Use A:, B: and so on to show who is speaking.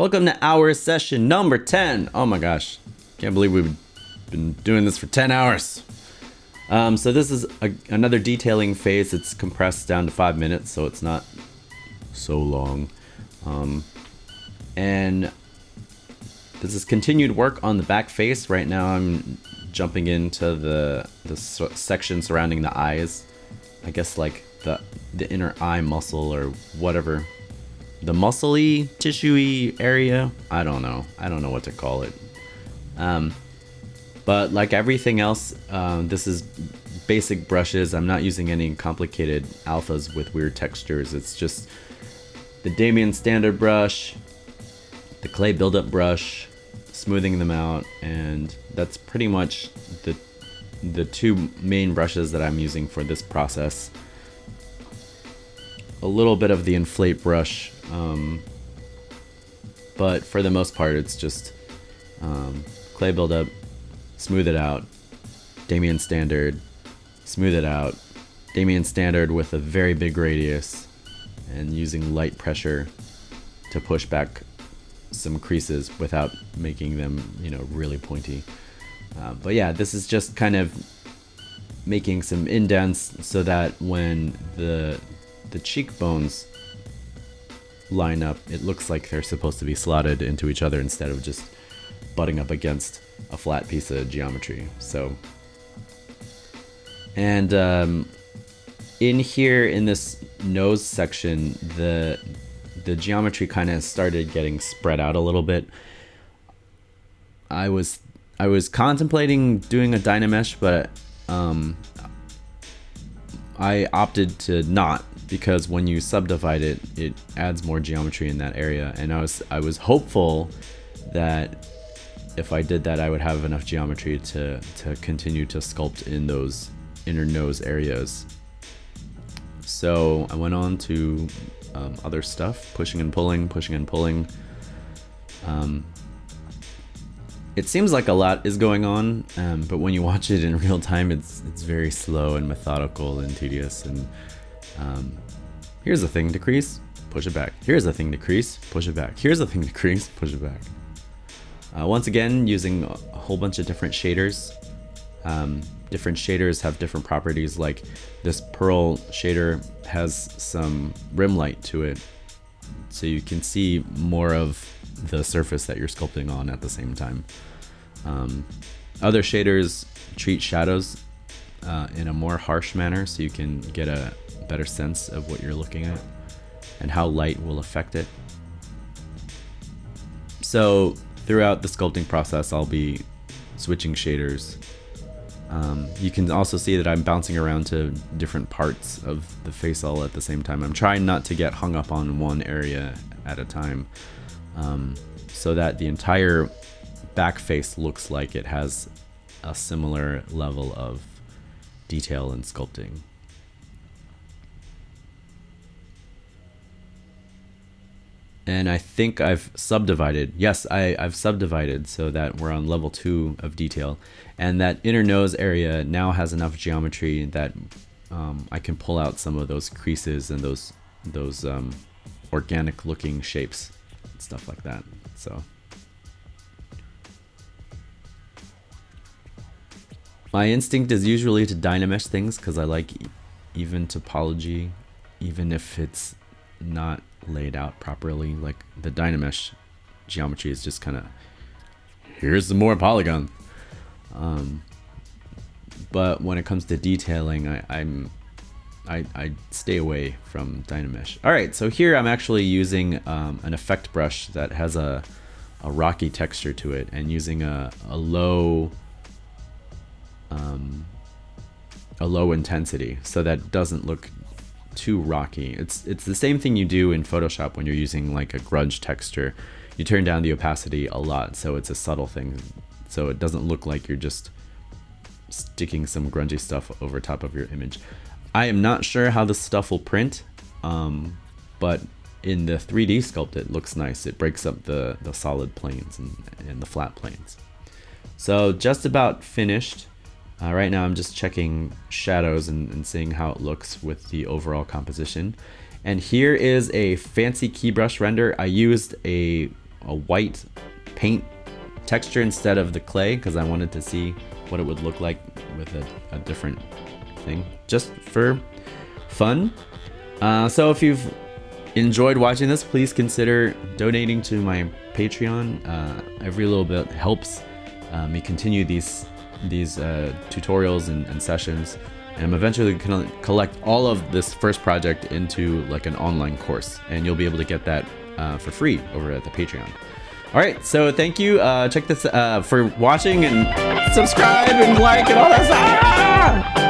A: Welcome to our session number 10. Oh my gosh, can't believe we've been doing this for 10 hours. So this is another detailing phase. It's compressed down to 5 minutes, so it's not so long. And this is continued work on the back face. Right now I'm jumping into the section surrounding the eyes. I guess like the inner eye muscle or whatever. The muscly, tissuey area. I don't know what to call it. But like everything else, this is basic brushes. I'm not using any complicated alphas with weird textures. It's just the Damien standard brush, the clay buildup brush, smoothing them out, and that's pretty much the two main brushes that I'm using for this process. A little bit of the inflate brush, but for the most part it's just clay buildup, smooth it out, Damien standard, smooth it out, Damien standard with a very big radius, and using light pressure to push back some creases without making them, really pointy. But yeah, this is just kind of making some indents so that when the cheekbones line up, it looks like they're supposed to be slotted into each other instead of just butting up against a flat piece of geometry. So, and in here in this nose section, the geometry kind of started getting spread out a little bit. I was contemplating doing a Dynamesh, but I opted to not, because when you subdivide it, it adds more geometry in that area, and I was hopeful that if I did that, I would have enough geometry to continue to sculpt in those inner nose areas. So I went on to other stuff, pushing and pulling. It seems like a lot is going on, but when you watch it in real time, it's very slow and methodical and tedious. And here's a thing to crease, push it back. Here's a thing to crease, push it back. Here's a thing to crease, push it back. Once again, using a whole bunch of different shaders. Different shaders have different properties, like this pearl shader has some rim light to it, so you can see more of the surface that you're sculpting on at the same time. Other shaders treat shadows in a more harsh manner, so you can get a better sense of what you're looking at and how light will affect it. So throughout the sculpting process, I'll be switching shaders. You can also see that I'm bouncing around to different parts of the face all at the same time. I'm trying not to get hung up on one area at a time, so that the entire back face looks like it has a similar level of detail and sculpting. And I think I've subdivided. Yes, I've subdivided so that we're on level 2 of detail. And that inner nose area now has enough geometry that I can pull out some of those creases and those organic looking shapes and stuff like that. So my instinct is usually to Dynamesh things because I like even topology, even if it's not laid out properly. Like the Dynamesh geometry is just kind of, here's some more polygon. But when it comes to detailing, I stay away from Dynamesh. All right, so here I'm actually using an effect brush that has a rocky texture to it, and using a low intensity so that it doesn't look too rocky. It's the same thing you do in Photoshop when you're using like a grunge texture. You turn down the opacity a lot, so it's a subtle thing, so it doesn't look like you're just sticking some grungy stuff over top of your image. I am not sure how this stuff will print, but in the 3D sculpt it looks nice. It breaks up the solid planes and the flat planes. So just about finished. Right now I'm just checking shadows and seeing how it looks with the overall composition. And here is a fancy key brush render. I used a a white paint texture instead of the clay, because I wanted to see what it would look like with a different thing, just for fun. So if you've enjoyed watching this, please consider donating to my Patreon. Every little bit helps me continue these tutorials and sessions, and I'm eventually gonna collect all of this first project into like an online course, and you'll be able to get that for free over at the Patreon. All right, so thank you. Check this for watching, and subscribe and like and all that stuff.